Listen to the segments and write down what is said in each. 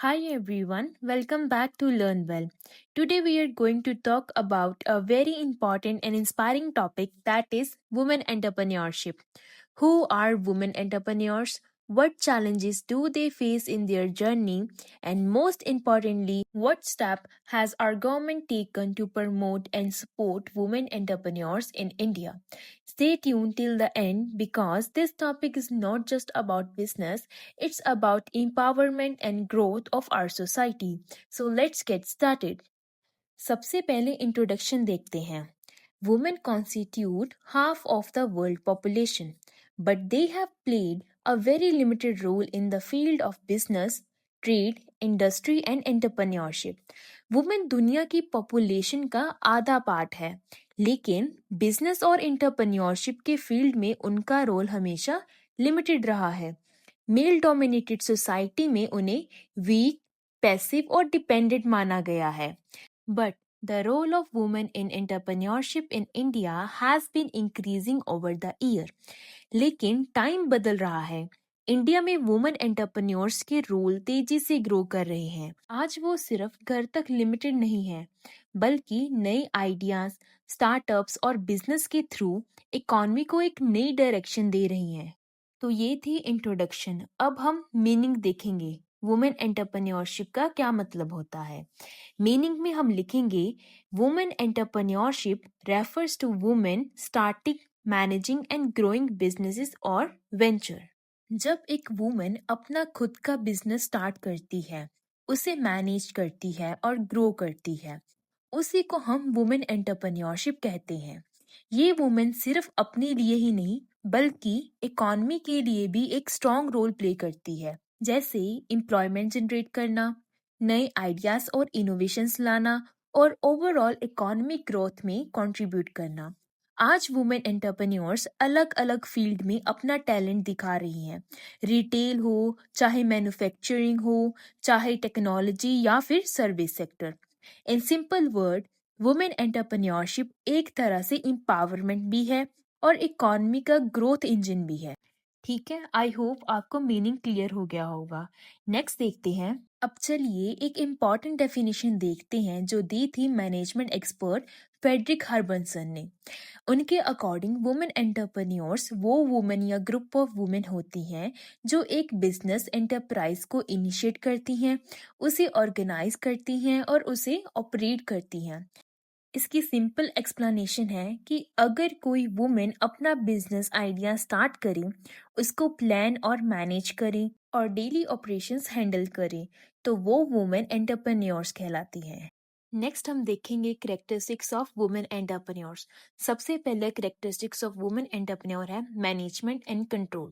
Hi everyone, welcome back to Learn Well. Today we are going to talk about a very important and inspiring topic, that is women entrepreneurship. Who are women entrepreneurs? What challenges do they face in their journey? And most importantly, what step has our government taken to promote and support women entrepreneurs in India? Stay tuned till the end because this topic is not just about business, it's about empowerment and growth of our society. So let's get started. सबसे पहले introduction देखते हैं. Women constitute half of the world population, but they have played a very limited role in the field of business, trade, industry and entrepreneurship. Women दुनिया की population का आधा part है, लेकिन बिजनेस और एंटरप्रेन्योरशिप के फील्ड में उनका रोल हमेशा लिमिटेड रहा है. मेल डोमिनेटेड सोसाइटी में उन्हें वीक, पैसिव और डिपेंडेंट माना गया है. But the role of women in entrepreneurship in India has been increasing over the year. लेकिन टाइम बदल रहा है. इंडिया में वुमेन एंटरप्रेन्योर्स के रोल तेजी से ग्रो कर रहे हैं. आज वो सिर्फ घर तक लिमिटेड नहीं है, बल्कि नए आइडियाज, स्टार्टअप्स और बिजनेस के थ्रू इकोनॉमी को एक नई डायरेक्शन दे रही हैं. तो ये थी इंट्रोडक्शन. अब हम मीनिंग देखेंगे. वुमेन एंटरप्रेन्योरशिप का क्या मतलब होता है. मीनिंग में हम लिखेंगे women entrepreneurship refers to women starting, managing and growing businesses और वेंचर. जब एक वुमेन अपना खुद का बिजनेस स्टार्ट करती है, उसे मैनेज करती है और ग्रो करती है, उसी को हम वुमेन एंटरप्रेन्योरशिप कहते हैं. ये वुमेन सिर्फ अपने लिए ही नहीं बल्कि इकोनॉमी के लिए भी एक स्ट्रॉन्ग रोल प्ले करती है, जैसे एम्प्लॉयमेंट जनरेट करना, नए आइडियाज और इनोवेशंस लाना और ओवरऑल इकोनॉमिक ग्रोथ में कंट्रीब्यूट करना. आज वुमेन एंटरप्रेन्योर्स अलग अलग फील्ड में अपना टैलेंट दिखा रही हैं. रिटेल हो, चाहे मैन्युफैक्चरिंग हो, चाहे टेक्नोलॉजी या फिर service sector. In simple word, women entrepreneurship एक तरह से एम्पावरमेंट भी है और इकोनॉमी का ग्रोथ इंजन भी है. ठीक है, आई होप आपको मीनिंग क्लियर हो गया होगा. नेक्स्ट देखते हैं. अब चलिए एक इम्पॉर्टेंट डेफिनेशन देखते हैं जो दी थी मैनेजमेंट एक्सपर्ट फ्रेडरिक हर्बनसन ने. उनके अकॉर्डिंग वुमेन एंटरप्रेन्योर्स वो वुमेन या ग्रुप ऑफ वुमेन होती हैं जो एक बिजनेस एंटरप्राइज को इनिशिएट करती हैं, उसे ऑर्गेनाइज करती हैं और उसे ऑपरेट करती हैं. इसकी सिंपल एक्सप्लेनेशन है कि अगर कोई वुमेन अपना बिजनेस आइडिया स्टार्ट करे, उसको प्लान और मैनेज करे और डेली ऑपरेशंस हैंडल करे, तो वो वुमेन एंटरप्रेन्योर्स कहलाती हैं. नेक्स्ट हम देखेंगे करेक्टरिस्टिक्स ऑफ वुमेन एंटरप्रेन्योर्स. सबसे पहले करेक्टरिस्टिक्स ऑफ वुमेन एंटरप्रेन्योर है management and control.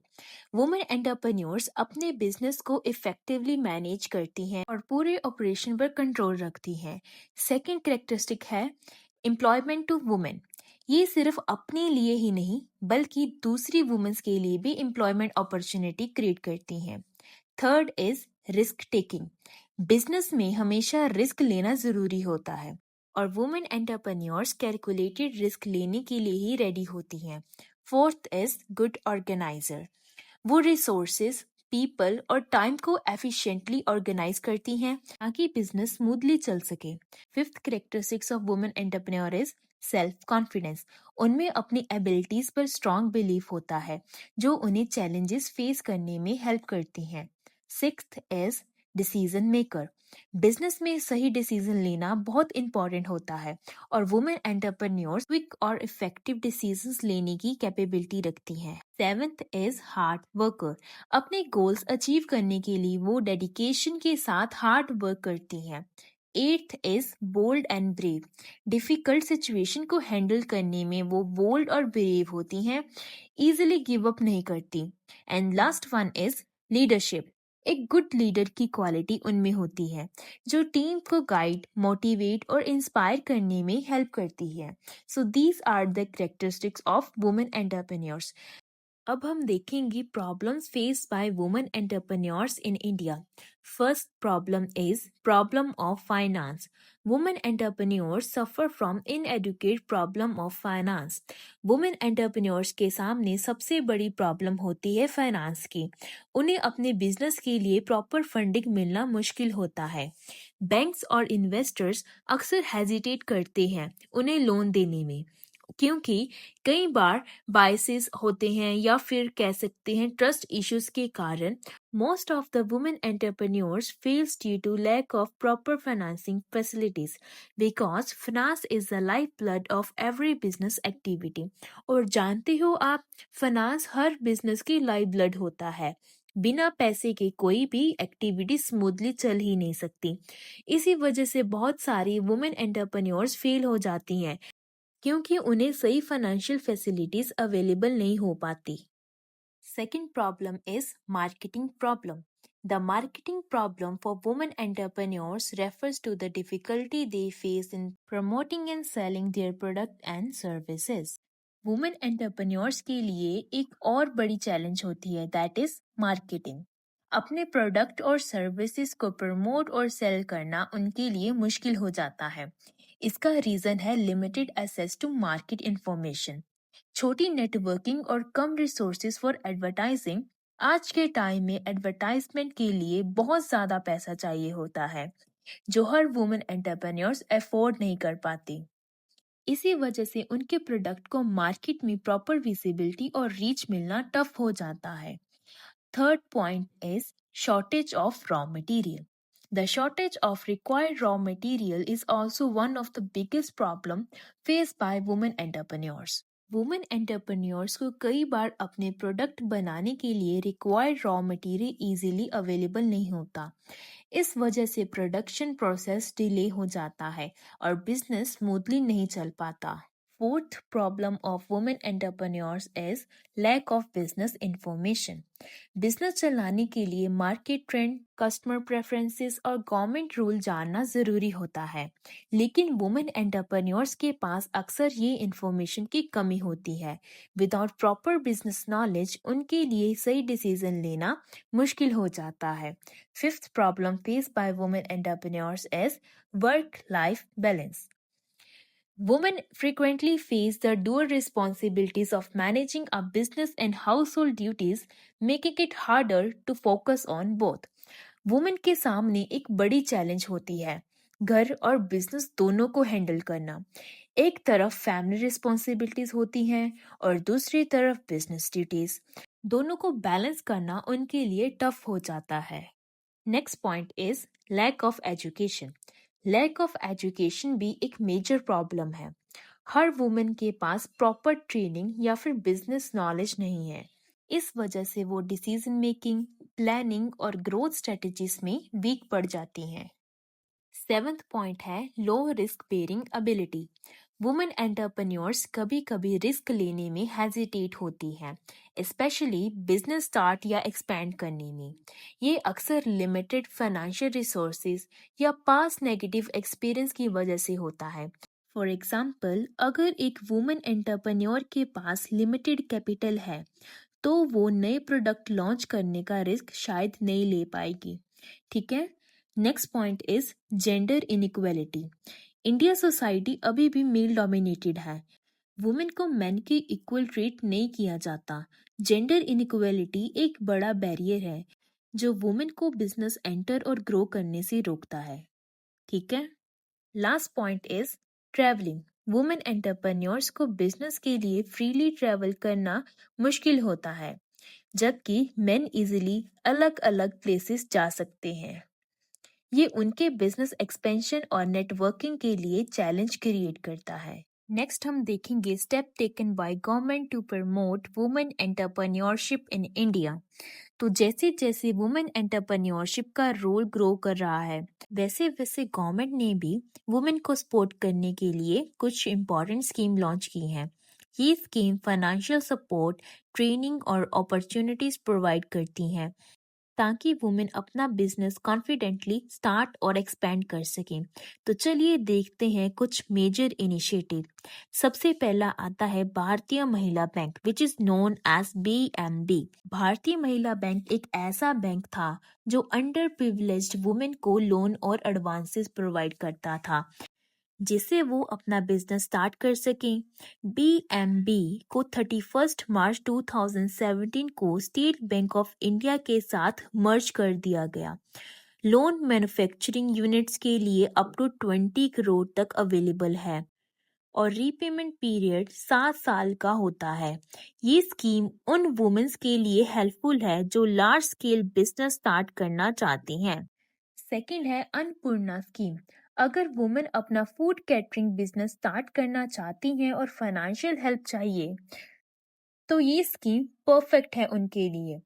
Women entrepreneurs अपने बिजनेस को इफेक्टिवली मैनेज करती हैं और पूरे ऑपरेशन पर कंट्रोल रखती हैं. सेकेंड करेक्टरिस्टिक है एम्प्लॉयमेंट टू वुमेन. ये सिर्फ अपने लिए ही नहीं बल्कि दूसरी वुमेन्स के लिए भी एम्प्लॉयमेंट अपॉर्चुनिटी क्रिएट करती हैं. Third is risk taking. Business में हमेशा रिस्क लेना जरूरी होता है और वुमेन एंटरप्रेन्योर्स कैलकुलेटेड रिस्क लेने के लिए ही रेडी होती हैं. Fourth is good organiser. वो रिसोर्सेज, पीपल और टाइम को एफिशिएंटली ऑर्गेनाइज करती हैं ताकि बिजनेस स्मूथली चल सके. Fifth characteristics of women entrepreneur is self confidence. उनमें अपनी एबिलिटीज पर स्ट्रांग बिलीफ होता है जो उन्हें चैलेंजेस फेस करने में हेल्प करती हैं. Sixth is decision maker. Business में सही डिसीजन लेना बहुत इंपॉर्टेंट होता है और वुमेन एंटरप्रेन्योर्स क्विक और इफेक्टिव डिसीजंस लेने की कैपेबिलिटी रखती हैं. Seventh is hard worker. अपने गोल्स अचीव करने के लिए वो डेडिकेशन के साथ हार्ड वर्क करती हैं. Eighth is bold and brave. Difficult situation को हैंडल करने में वो बोल्ड और ब्रेव होती हैं, इजिली गिव अप नहीं करती. And last one is leadership. एक गुड लीडर की क्वालिटी उनमें होती है जो टीम को गाइड, मोटिवेट और इंस्पायर करने में हेल्प करती है. So these are the characteristics of women entrepreneurs. अब हम देखेंगे problems faced by women entrepreneurs in India. First problem is problem of finance. Women entrepreneurs suffer from inadequate problem of finance. Women entrepreneurs के सामने सबसे बड़ी problem होती है finance की। उन्हें अपने बिजनेस के लिए प्रॉपर फंडिंग मिलना मुश्किल होता है। बैंक्स और इन्वेस्टर्स अक्सर हेजिटेट करते हैं उन्हें लोन देने में, क्योंकि कई बार बायसेस होते हैं या फिर कह सकते हैं ट्रस्ट इश्यूज के कारण। Most of the women entrepreneurs fails due to lack of proper financing facilities, because finance is the life blood of every business activity. और जानते हो आप, फाइनेंस हर बिजनेस की लाइफ ब्लड होता है। बिना पैसे के कोई भी एक्टिविटी स्मूथली चल ही नहीं सकती। इसी वजह से बहुत सारी वुमेन एंटरप्रेन्योर्स फेल हो जाती हैं, क्योंकि उन्हें सही फाइनेंशियल फैसिलिटीज अवेलेबल नहीं हो पाती। Second problem is marketing problem. The marketing problem for women entrepreneurs refers to the difficulty they face in promoting and selling their product and services. Women entrepreneurs के लिए एक और बड़ी चैलेंज होती है, दैट इज मार्केटिंग। अपने product और services को प्रमोट और सेल करना उनके लिए मुश्किल हो जाता है। इसका रीजन है limited access to market information, छोटी नेटवर्किंग और कम रिसोर्सेज फॉर एडवर्टाइजिंग। आज के टाइम में एडवर्टाइजमेंट के लिए बहुत ज़्यादा पैसा चाहिए होता है, जो हर वुमेन एंटरप्रेन्योर्स अफोर्ड नहीं कर पाती। इसी वजह से उनके प्रोडक्ट को मार्केट में प्रॉपर विजिबिलिटी और रीच मिलना टफ हो जाता है। Third point is shortage of raw material. The shortage of required raw material is also one of the biggest problem faced by women entrepreneurs. Women entrepreneurs को कई बार अपने product बनाने के लिए required raw material easily available नहीं होता। इस वजह से प्रोडक्शन प्रोसेस डिले हो जाता है और बिजनेस स्मूथली नहीं चल पाता। Fourth problem of women entrepreneurs is lack of business information. Business चलाने के लिए मार्केट ट्रेंड, कस्टमर प्रेफरेंसेस और गवर्नमेंट रूल जानना जरूरी होता है, लेकिन वुमेन एंटरप्रेन्योर्स के पास अक्सर ये इंफॉर्मेशन की कमी होती है। विदाउट प्रॉपर बिजनेस नॉलेज उनके लिए सही डिसीजन लेना मुश्किल हो जाता है। Fifth problem face by women entrepreneurs is work life balance. Women frequently face the dual responsibilities of managing a business and household duties, making it harder to focus on both. Women के सामने एक बड़ी challenge होती है, घर और business दोनों को हैंडल करना। एक तरफ फैमिली रिस्पॉन्सिबिलिटीज होती हैं और दूसरी तरफ बिजनेस ड्यूटीज। दोनों को बैलेंस करना उनके लिए टफ हो जाता है। Next point is lack of education. Lack of education भी एक मेजर प्रॉब्लम है। हर वुमेन के पास प्रॉपर ट्रेनिंग या फिर बिजनेस नॉलेज नहीं है। इस वजह से वो डिसीजन मेकिंग, प्लानिंग और ग्रोथ स्ट्रेटजीज में वीक पड़ जाती हैं। सेवेंथ पॉइंट है low risk bearing ability. Women entrepreneurs कभी कभी रिस्क लेने में हेजिटेट होती हैं, स्पेशली बिजनेस स्टार्ट या एक्सपेंड करने में। ये अक्सर लिमिटेड फाइनेंशियल रिसोर्सेज या पास्ट नेगेटिव एक्सपीरियंस की वजह से होता है। फॉर एग्जाम्पल, अगर एक वुमेन एंटरप्रेन्योर के पास लिमिटेड कैपिटल है, तो वो नए प्रोडक्ट लॉन्च करने का रिस्क शायद नहीं ले पाएगी। ठीक है। Next point is gender inequality. India society अभी भी मेल डोमिनेटेड है। वुमेन को मैन के इक्वल ट्रीट नहीं किया जाता। जेंडर इनइक्वालिटी एक बड़ा बैरियर है जो वुमेन को बिजनेस एंटर और ग्रो करने से रोकता है। ठीक है। Last point is travelling. Women entrepreneurs को बिजनेस के लिए फ्रीली ट्रैवल करना मुश्किल होता है, जबकि मेन इजीली अलग अलग प्लेसेस जा सकते हैं। ये उनके बिजनेस एक्सपेंशन और नेटवर्किंग के लिए चैलेंज क्रिएट करता है। नेक्स्ट हम देखेंगे step taken by government to promote women entrepreneurship in India. तो जैसे जैसे वुमेन एंटरप्रेन्योरशिप का रोल ग्रो कर रहा है, वैसे वैसे गवर्नमेंट ने भी वुमेन को सपोर्ट करने के लिए कुछ इम्पोर्टेंट स्कीम लॉन्च की हैं। ये स्कीम फाइनेंशियल सपोर्ट, ट्रेनिंग और अपॉर्चुनिटीज प्रोवाइड करती हैं ताकि वुमेन अपना बिजनेस कॉन्फिडेंटली स्टार्ट और एक्सपेंड कर सकें। तो चलिए देखते हैं कुछ मेजर इनिशिएटिव। सबसे पहला आता है Bharatiya Mahila bank which is known as BMB। Bharatiya Mahila bank एक ऐसा बैंक था जो अंडर प्रिविलेज्ड वुमेन को लोन और एडवांसेस प्रोवाइड करता था जिससे वो अपना बिजनेस स्टार्ट कर सकें। BMB को 31 मार्च 2017 को स्टेट बैंक ऑफ इंडिया के साथ मर्ज कर दिया गया। लोन मैन्युफैक्चरिंग यूनिट्स के लिए अप टू 20 करोड़ तक अवेलेबल है और रीपेमेंट पीरियड 7 साल का होता है। ये स्कीम उन वुमेन्स के लिए हेल्पफुल है जो लार्ज स्केल बिजनेस स्टार्ट करना चाहती हैं। सेकंड है अन्नपूर्णा स्कीम। अगर वुमेन अपना फूड कैटरिंग बिजनेस स्टार्ट करना चाहती हैं और फाइनेंशियल हेल्प चाहिए तो ये स्कीम परफेक्ट है उनके लिए।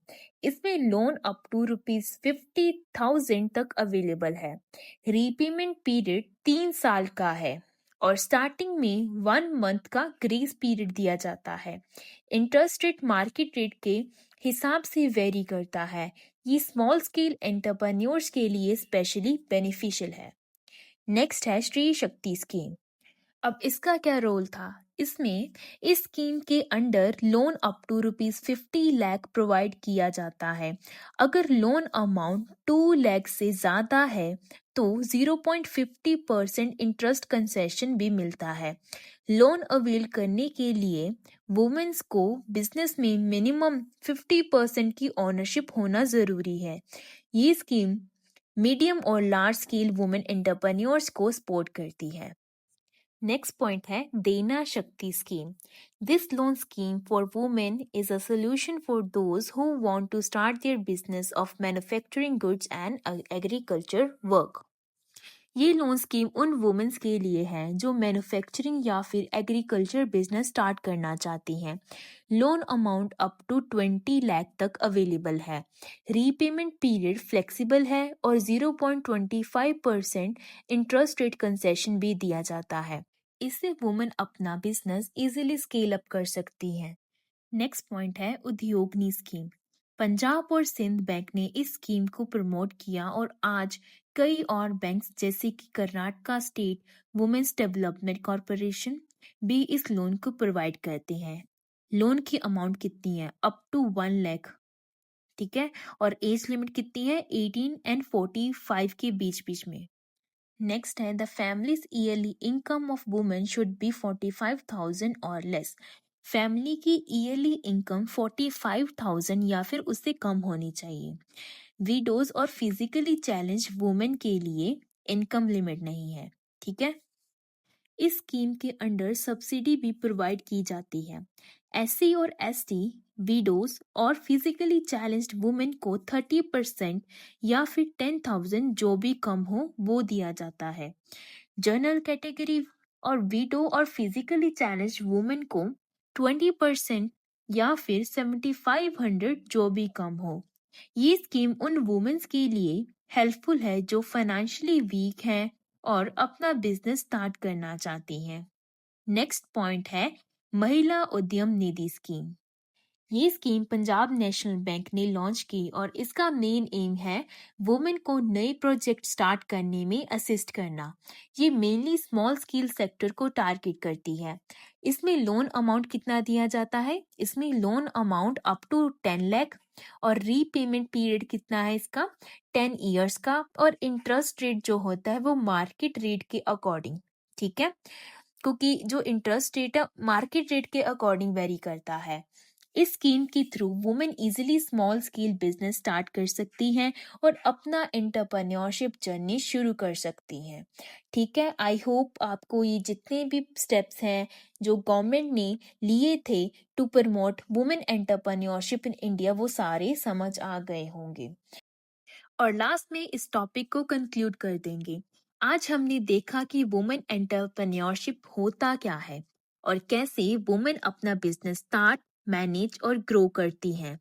इसमें लोन अप टू ₹50,000 तक अवेलेबल है। रीपेमेंट पीरियड 3 साल का है और स्टार्टिंग में 1 मंथ का ग्रेस पीरियड दिया जाता है। इंटरेस्ट रेट मार्केट रेट के हिसाब से वेरी करता है। ये स्मॉल स्केल एंटरप्रेन्योर्स के लिए स्पेशली बेनिफिशियल है। नेक्स्ट है श्री शक्ति स्कीम। अब इसका क्या रोल था? इसमें इस स्कीम के under loan up to ₹50 lakh provide किया जाता है। अगर लोन अमाउंट 2 लाख से ज़्यादा है तो 0.50% इंटरेस्ट कंसेशन भी मिलता है। लोन अवेल करने के लिए वुमेन्स को बिजनेस में मिनिमम 50% की ओनरशिप होना ज़रूरी है। ये स्कीम मीडियम और लार्ज स्केल वुमेन एंटरप्रेन्योर्स को सपोर्ट करती है। नेक्स्ट पॉइंट है Dena Shakti scheme. This loan scheme for women is a solution for those who want to start their business of manufacturing goods and agriculture work. ये loan scheme उन women's के लिए है जो मैन्युफैक्चरिंग या फिर एग्रीकल्चर बिजनेस स्टार्ट करना चाहती हैं। Loan amount up to 20 lakh तक अवेलेबल है। रीपेमेंट पीरियड फ्लेक्सिबल है और 0.25% इंटरेस्ट रेट कंसेशन भी दिया जाता है। इससे वुमेन अपना बिजनेस इजीली स्केल अप कर सकती हैं। नेक्स्ट पॉइंट है उद्योगनी स्कीम। पंजाब और सिंध बैंक ने इस स्कीम को प्रमोट किया और आज कई और बैंक्स जैसे कि Karnataka state women's development corporation भी इस लोन को प्रोवाइड करते हैं। लोन की अमाउंट कितनी है? अप टू 1 लाख, ठीक है, और एज लिमिट कितनी है? 18 एंड 45 के बीच में। नेक्स्ट है the families yearly income of women should be 45,000 और लेस। फैमिली की ईयरली इनकम 45,000 या फिर उससे कम होनी चाहिए। विडोज और फिजिकली चैलेंज वुमेन के लिए इनकम लिमिट नहीं है, ठीक है। इस स्कीम के अंडर सब्सिडी भी प्रोवाइड की जाती है। SC और ST विडोज और फिजिकली चैलेंज्ड वुमेन को 30% या फिर 10,000 जो भी कम हो वो दिया जाता है। जनरल कैटेगरी और विडो और फिजिकली चैलेंज्ड वुमेन को 20% या फिर 7,500 जो भी कम हो। ये स्कीम उन वुमेन्स के लिए हेल्पफुल है जो फाइनेंशियली वीक हैं और अपना बिजनेस स्टार्ट करना चाहती हैं। नेक्स्ट पॉइंट है महिला उद्यम निधि स्कीम। ये स्कीम पंजाब नेशनल बैंक ने लॉन्च की और इसका मेन एम है वुमेन को नए प्रोजेक्ट स्टार्ट करने में असिस्ट करना। ये मेनली स्मॉल स्केल सेक्टर को टारगेट करती है। इसमें लोन अमाउंट कितना दिया जाता है? इसमें loan amount up to 10 lakh और रीपेमेंट पीरियड कितना है इसका? 10 इयर्स का और इंटरेस्ट रेट जो होता है वो मार्केट रेट के अकॉर्डिंग, ठीक है, क्योंकि जो इंटरेस्ट रेट है मार्केट रेट के अकॉर्डिंग वेरी करता है। इस स्कीम के through women easily small scale business start कर सकती हैं और अपना एंटरप्रेन्योरशिप जर्नी शुरू कर सकती हैं, ठीक है। आई होप आपको ये जितने भी स्टेप्स हैं जो गवर्नमेंट ने लिए थे to promote women entrepreneurship in India वो सारे समझ आ गए होंगे। और लास्ट में इस टॉपिक को कंक्लूड कर देंगे। आज हमने देखा कि वुमेन एंटरप्रेन्योरशिप होता क्या है और कैसे वुमेन अपना बिजनेस स्टार्ट, मैनेज और ग्रो करती हैं।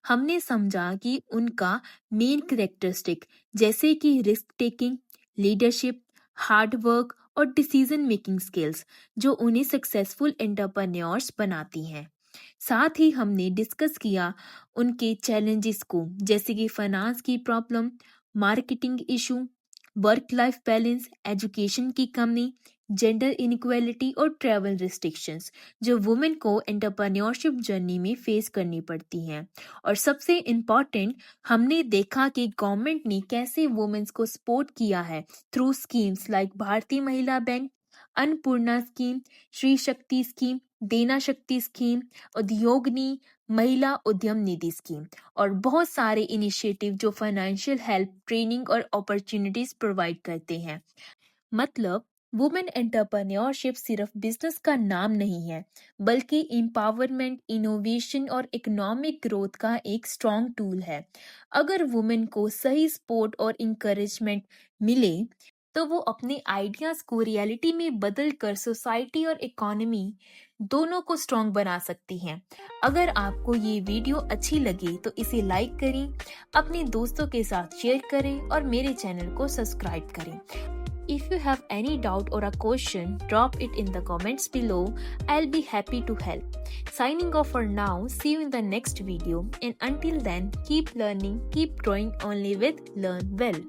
हमने समझा कि उनका मेन कैरेक्टरिस्टिक जैसे कि risk taking, leadership, hard work और डिसीजन मेकिंग स्किल्स जो उन्हें सक्सेसफुल एंटरप्रेन्योर्स बनाती हैं। साथ ही हमने डिस्कस किया उनके चैलेंजेस को, जैसे कि फाइनेंस की problem, marketing issue, work life balance, education की कमी, जेंडर इनइक्वालिटी और ट्रैवल रिस्ट्रिक्शंस, जो वुमेन को एंटरप्रेन्योरशिप जर्नी में फेस करनी पड़ती हैं। और सबसे इम्पॉर्टेंट, हमने देखा कि गवर्नमेंट ने कैसे वुमेन्स को सपोर्ट किया है थ्रू स्कीम्स लाइक भारतीय Mahila bank, Annapurna scheme, Shri Shakti scheme, देना शक्ति स्कीम, उद्योगनी महिला उद्यम निधि स्कीम और बहुत सारे इनिशिएटिव जो फाइनेंशियल हेल्प, ट्रेनिंग और अपॉर्चुनिटीज प्रोवाइड करते हैं। मतलब वुमेन एंटरप्रेन्योरशिप सिर्फ बिजनेस का नाम नहीं है, बल्कि एम्पावरमेंट, इनोवेशन और इकोनॉमिक ग्रोथ का एक स्ट्रॉन्ग टूल है। अगर वुमेन को सही सपोर्ट और इंकरेजमेंट मिले, तो वो अपने आइडियाज को रियलिटी में बदल कर सोसाइटी और इकोनॉमी दोनों को स्ट्रॉन्ग बना सकती हैं। अगर आपको ये वीडियो अच्छी लगे तो इसे लाइक करें, अपने दोस्तों के साथ शेयर करें और मेरे चैनल को सब्सक्राइब करें। If you have any doubt or a question, drop it in the comments below. I'll be happy to help. Signing off for now. See you in the next video. And until then, keep learning, keep growing only with Learn Well.